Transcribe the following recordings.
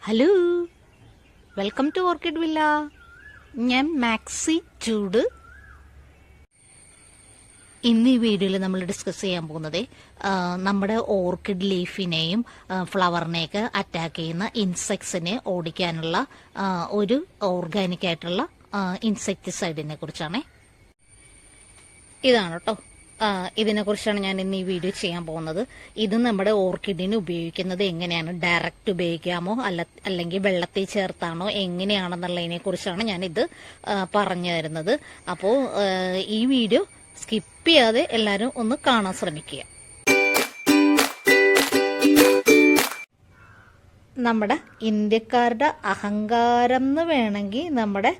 Hello, welcome to orchid villa. ഞാൻ മാക്സി ചൂട്. ഇന്ന് ഈ വീഡിയോയിൽ നമ്മൾ ഡിസ്കസ് ചെയ്യാൻ പോകുന്നത് നമ്മുടെ ഓർക്കിഡ് ലീഫിനെയും ഫ്ലവറിനെയൊക്കെ അറ്റാക്ക് ചെയ്യുന്ന ഇൻസെക്ട്സിനെ ഓടിക്കാനുള്ള ഒരു ഓർഗാനിക് ആയിട്ടുള്ള ഇൻസെക്ടിസൈഡിനെ കുറിച്ചാണ്. ഇതാണ് കേട്ടോ, ഇതിനെക്കുറിച്ചാണ് ഞാൻ ഇന്ന് ഈ വീഡിയോ ചെയ്യാൻ പോകുന്നത്. ഇത് നമ്മുടെ ഓർക്കിഡിന് ഉപയോഗിക്കുന്നത് എങ്ങനെയാണ്, ഡയറക്റ്റ് ഉപയോഗിക്കാമോ അല്ലെങ്കിൽ വെള്ളത്തിൽ ചേർത്താണോ, എങ്ങനെയാണെന്നുള്ളതിനെ കുറിച്ചാണ് ഞാനിത് പറഞ്ഞു തരുന്നത്. അപ്പോൾ ഈ വീഡിയോ സ്കിപ്പ് ചെയ്യാതെ എല്ലാവരും ഒന്ന് കാണാൻ ശ്രമിക്കുക. നമ്മുടെ ഇന്ത്യക്കാരുടെ അഹങ്കാരം എന്ന് വേണമെങ്കിൽ നമ്മുടെ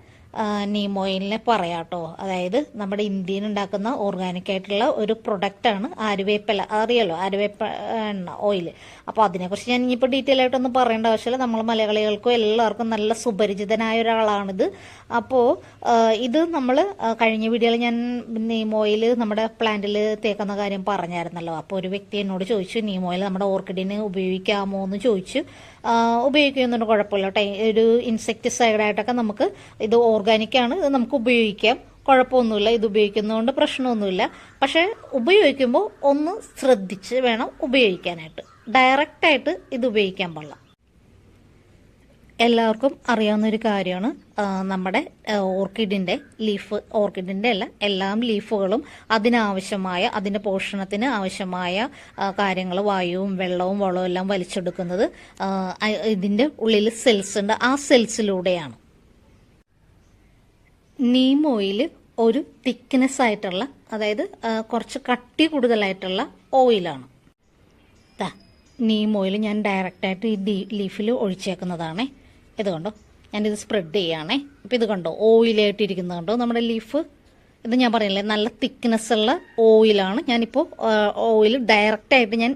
നീം ഓയിലിനെ പറയാട്ടോ. അതായത് നമ്മുടെ ഇന്ത്യയിൽ ഉണ്ടാക്കുന്ന ഓർഗാനിക് ആയിട്ടുള്ള ഒരു പ്രൊഡക്റ്റാണ് ആര്യവേപ്പില. അറിയാലോ, ആര്യവേപ്പ എണ്ണ ഓയിൽ. അപ്പോൾ അതിനെക്കുറിച്ച് ഞാൻ ഇനിയിപ്പോൾ ഡീറ്റെയിൽ ആയിട്ടൊന്നും പറയേണ്ട ആവശ്യമില്ല. നമ്മൾ മലയാളികൾക്കും എല്ലാവർക്കും നല്ല സുപരിചിതനായ ഒരാളാണിത്. അപ്പോൾ ഇത് നമ്മൾ കഴിഞ്ഞ വീഡിയോയിൽ ഞാൻ നീം ഓയിൽ നമ്മുടെ പ്ലാന്റിൽ തേക്കുന്ന കാര്യം പറഞ്ഞായിരുന്നല്ലോ. അപ്പോൾ ഒരു വ്യക്തി എന്നോട് ചോദിച്ചു, നീം ഓയിൽ നമ്മുടെ ഓർക്കിഡിന് ഉപയോഗിക്കാമോ എന്ന് ചോദിച്ചു. ഉപയോഗിക്കുന്നതിന് കുഴപ്പമില്ല കേട്ടോ. ഒരു ഇൻസെക്ടിസൈഡായിട്ടൊക്കെ നമുക്ക് ഇത് ഓർഗാനിക്കാണ്, ഇത് നമുക്ക് ഉപയോഗിക്കാം, കുഴപ്പമൊന്നുമില്ല. ഇത് ഉപയോഗിക്കുന്നതുകൊണ്ട് പ്രശ്നമൊന്നുമില്ല. പക്ഷേ ഉപയോഗിക്കുമ്പോൾ ഒന്ന് ശ്രദ്ധിച്ച് വേണം ഉപയോഗിക്കാനായിട്ട്. ഡയറക്റ്റായിട്ട് ഇത് ഉപയോഗിക്കാൻ പാടില്ല. എല്ലാവർക്കും അറിയാവുന്നൊരു കാര്യമാണ്, നമ്മുടെ ഓർക്കിഡിൻ്റെ അല്ല, എല്ലാ ലീഫുകളും അതിനാവശ്യമായ, അതിൻ്റെ പോഷണത്തിന് ആവശ്യമായ കാര്യങ്ങൾ, വായുവും വെള്ളവും വളവും എല്ലാം വലിച്ചെടുക്കുന്നത് ഇതിൻ്റെ ഉള്ളിൽ സെൽസ് ഉണ്ട്, ആ സെൽസിലൂടെയാണ്. നീം ഓയിൽ ഒരു തിക്നെസ് ആയിട്ടുള്ള, അതായത് കുറച്ച് കട്ടി കൂടുതലായിട്ടുള്ള ഓയിലാണ്. നീം ഓയിൽ ഞാൻ ഡയറക്റ്റായിട്ട് ഈ ലീഫിൽ ഒഴിച്ചേക്കുന്നതാണേ. ഇത് കണ്ടോ, ഞാനിത് സ്പ്രെഡ് ചെയ്യുകയാണേ. അപ്പോൾ ഇത് കണ്ടോ, ഓയിലായിട്ടിരിക്കുന്നത് കണ്ടോ നമ്മുടെ ലീഫ്. ഇത് ഞാൻ പറയില്ലേ, നല്ല തിക്നെസ് ഉള്ള ഓയിലാണ്. ഞാനിപ്പോൾ ഓയിൽ ഡയറക്റ്റായിട്ട് ഞാൻ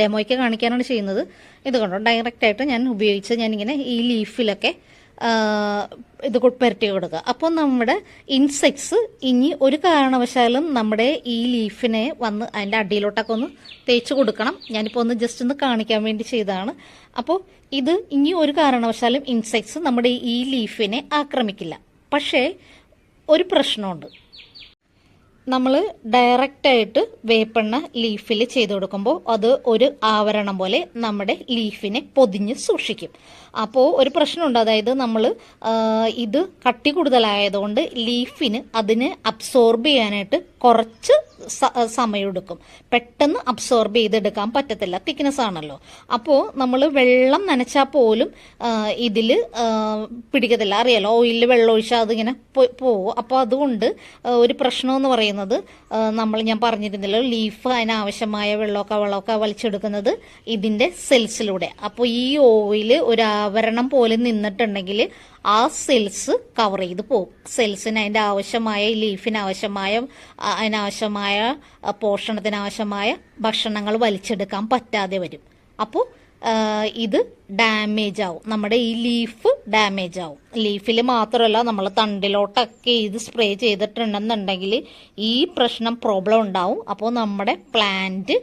ഡെമോയ്ക്ക് കാണിക്കാനാണ് ചെയ്യുന്നത്. ഇത് കണ്ടോ, ഡയറക്റ്റായിട്ട് ഞാൻ ഉപയോഗിച്ച് ഞാനിങ്ങനെ ഈ ലീഫിലൊക്കെ ഇത് പുരട്ടി കൊടുക്കുക. അപ്പോൾ നമ്മുടെ ഇൻസെക്ട്സ് ഇനി ഒരു കാരണവശാലും നമ്മുടെ ഈ ലീഫിനെ വന്ന് അതിൻ്റെ അടിയിലോട്ടൊക്കെ ഒന്ന് തേച്ച് കൊടുക്കണം. ഞാനിപ്പോൾ ഒന്ന് ജസ്റ്റ് ഒന്ന് കാണിക്കാൻ വേണ്ടി ചെയ്തതാണ്. അപ്പോൾ ഇത് ഇനി ഒരു കാരണവശാലും ഇൻസെക്ട്സ് നമ്മുടെ ഈ ലീഫിനെ ആക്രമിക്കില്ല. പക്ഷേ ഒരു പ്രശ്നമുണ്ട്. നമ്മൾ ഡയറക്റ്റായിട്ട് വേപ്പെണ്ണ ലീഫിൽ ചെയ്ത് കൊടുക്കുമ്പോൾ അത് ഒരു ആവരണം പോലെ നമ്മുടെ ലീഫിനെ പൊതിഞ്ഞ് സൂക്ഷിക്കും. അപ്പോൾ ഒരു പ്രശ്നമുണ്ട്. അതായത് നമ്മൾ ഇത് കട്ടി കൂടുതലായതുകൊണ്ട് ലീഫിന് അതിനെ അബ്സോർബ് ചെയ്യാനായിട്ട് കുറച്ച് സമയമെടുക്കും. പെട്ടെന്ന് അബ്സോർബ് ചെയ്തെടുക്കാൻ പറ്റത്തില്ല, തിക്നെസ് ആണല്ലോ. അപ്പോൾ നമ്മൾ വെള്ളം നനച്ചാൽ പോലും ഇതിൽ പിടിക്കത്തില്ല. അറിയാലോ, ഓയിലിൽ വെള്ളം ഒഴിച്ചാൽ അതിങ്ങനെ പോവും. അപ്പോൾ അതുകൊണ്ട് ഒരു പ്രശ്നമെന്ന് പറയുന്നത്, ഞാൻ പറഞ്ഞിരുന്നല്ലോ, ലീഫ് അതിനാവശ്യമായ വെള്ളമൊക്കെ വലിച്ചെടുക്കുന്നത് ഇതിൻ്റെ സെൽസിലൂടെ. അപ്പോൾ ഈ ഓയിൽ ഒരു ആവരണം പോലെ നിന്നിട്ടുണ്ടെങ്കിൽ ആ സെൽസ് കവർ ചെയ്ത് പോകും. സെൽസിന് അതിൻ്റെ ആവശ്യമായ, അതിനാവശ്യമായ പോഷണത്തിനാവശ്യമായ ഭക്ഷണങ്ങൾ വലിച്ചെടുക്കാൻ പറ്റാതെ വരും. അപ്പോൾ ഇത് ഡാമേജ് ആവും, നമ്മുടെ ഈ ലീഫ് ഡാമേജ് ആവും. ലീഫിൽ മാത്രമല്ല, നമ്മൾ തണ്ടിലോട്ടൊക്കെ ഇത് സ്പ്രേ ചെയ്തിട്ടുണ്ടെന്നുണ്ടെങ്കിൽ ഈ പ്രോബ്ലം ഉണ്ടാവും. അപ്പോൾ നമ്മുടെ പ്ലാന്റ്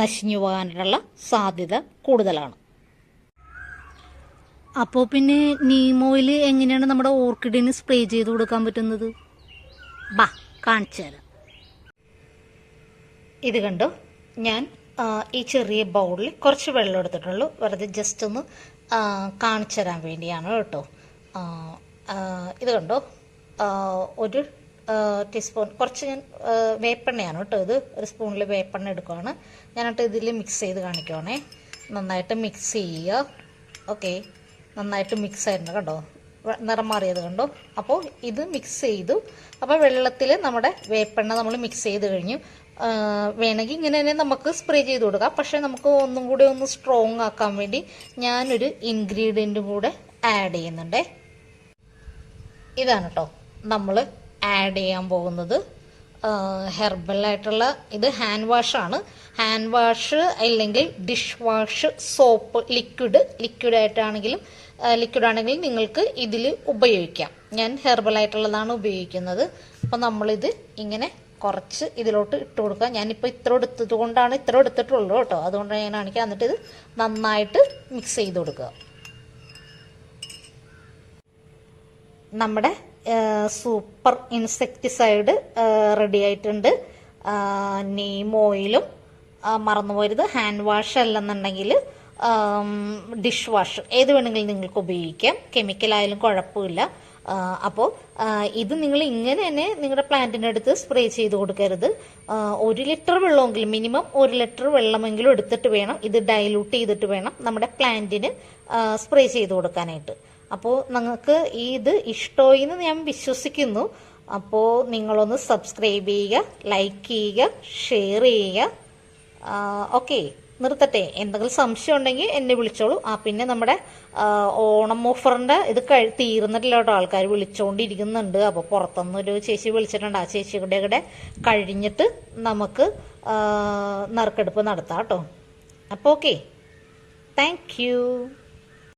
നശിഞ്ഞു പോകാനുള്ള സാധ്യത കൂടുതലാണ്. അപ്പോൾ പിന്നെ നീം ഓയിൽ എങ്ങനെയാണ് നമ്മുടെ ഓർക്കിഡിന് സ്പ്രേ ചെയ്ത് കൊടുക്കാൻ പറ്റുന്നത്? കാണിച്ചു തരാം. ഇത് കണ്ടോ, ഞാൻ ഈ ചെറിയ ബൗളിൽ കുറച്ച് വെള്ളം എടുത്തിട്ടുള്ളൂ. വെറുതെ ജസ്റ്റ് ഒന്ന് കാണിച്ചു തരാൻ വേണ്ടിയാണ് കേട്ടോ. ഇത് കണ്ടോ, ഒരു ടീസ്പൂൺ കുറച്ച് ഞാൻ വേപ്പെണ്ണയാണ് കേട്ടോ. ഇത് ഒരു സ്പൂണിൽ വേപ്പെണ്ണ എടുക്കുകയാണ് ഞാനിട്ട് ഇതിൽ മിക്സ് ചെയ്ത് കാണിക്കുവാണേ. നന്നായിട്ട് മിക്സ് ചെയ്യുക. ഓക്കെ, നന്നായിട്ട് മിക്സ് ആയിരുന്നു കണ്ടോ, നിറം മാറിയത് കണ്ടോ. അപ്പോൾ ഇത് മിക്സ് ചെയ്തു. അപ്പോൾ വെള്ളത്തിൽ നമ്മുടെ വേപ്പെണ്ണ നമ്മൾ മിക്സ് ചെയ്ത് കഴിഞ്ഞു. വേണമെങ്കിൽ ഇങ്ങനെ തന്നെ നമുക്ക് സ്പ്രേ ചെയ്ത് കൊടുക്കാം. പക്ഷേ നമുക്ക് ഒന്നും കൂടി ഒന്ന് സ്ട്രോങ് ആക്കാൻ വേണ്ടി ഞാനൊരു ഇൻഗ്രീഡിയൻറ്റും കൂടെ ആഡ് ചെയ്യുന്നുണ്ടേ. ഇതാണ് കേട്ടോ നമ്മൾ ആഡ് ചെയ്യാൻ പോകുന്നത്. ഹെർബലായിട്ടുള്ള ഇത് ഹാൻഡ് വാഷാണ്. ഹാൻഡ് വാഷ് അല്ലെങ്കിൽ ഡിഷ് വാഷ് സോപ്പ്, ലിക്വിഡാണെങ്കിൽ നിങ്ങൾക്ക് ഇതിൽ ഉപയോഗിക്കാം. ഞാൻ ഹെർബലായിട്ടുള്ളതാണ് ഉപയോഗിക്കുന്നത്. അപ്പോൾ നമ്മളിത് ഇങ്ങനെ കുറച്ച് ഇതിലോട്ട് ഇട്ട് കൊടുക്കുക. ഞാനിപ്പോൾ ഇത്ര എടുത്തിട്ടുള്ളൂ കേട്ടോ, അതുകൊണ്ടാണ് ഞാൻ കാണിക്കുക. എന്നിട്ട് ഇത് നന്നായിട്ട് മിക്സ് ചെയ്ത് കൊടുക്കുക. നമ്മുടെ സൂപ്പർ ഇൻസെക്ടിസൈഡ് റെഡി ആയിട്ടുണ്ട്. നീം ഓയിലും മറന്നുപോയത് ഹാൻഡ് വാഷ് അല്ലെന്നുണ്ടെങ്കിൽ ഡിഷ് വാഷ് ഏത് വേണമെങ്കിലും നിങ്ങൾക്ക് ഉപയോഗിക്കാം. കെമിക്കലായാലും കുഴപ്പമില്ല. അപ്പോൾ ഇത് നിങ്ങൾ ഇങ്ങനെ തന്നെ നിങ്ങളുടെ പ്ലാന്റിൻ്റെ അടുത്ത് സ്പ്രേ ചെയ്ത് കൊടുക്കരുത്. 1 ലിറ്റർ വെള്ളമെങ്കിലും മിനിമം 1 ലിറ്റർ വെള്ളമെങ്കിലും എടുത്തിട്ട് വേണം ഇത് ഡൈലൂട്ട് ചെയ്തിട്ട് വേണം നമ്മുടെ പ്ലാന്റിന് സ്പ്രേ ചെയ്ത് കൊടുക്കാനായിട്ട്. അപ്പോൾ നിങ്ങൾക്ക് ഇത് ഇഷ്ടമായി എന്ന് ഞാൻ വിശ്വസിക്കുന്നു. അപ്പോൾ നിങ്ങളൊന്ന് സബ്സ്ക്രൈബ് ചെയ്യുക, ലൈക്ക് ചെയ്യുക, ഷെയർ ചെയ്യുക. ഓക്കെ, നിർത്തട്ടെ. എന്തെങ്കിലും സംശയം ഉണ്ടെങ്കിൽ എന്നെ വിളിച്ചോളൂ. പിന്നെ നമ്മുടെ ഓണം ഓഫറിൻ്റെ ഇത് തീർന്നിട്ടില്ല കേട്ടോ. ആൾക്കാർ വിളിച്ചുകൊണ്ടിരിക്കുന്നുണ്ട്. അപ്പോൾ പുറത്തുനിന്നൊരു ചേച്ചി വിളിച്ചിട്ടുണ്ട്. ആ ചേച്ചിയുടെ കൂടെ കഴിഞ്ഞിട്ട് നമുക്ക് നറുക്കെടുപ്പ് നടത്താം കേട്ടോ. അപ്പോൾ ഓക്കെ, താങ്ക് യു.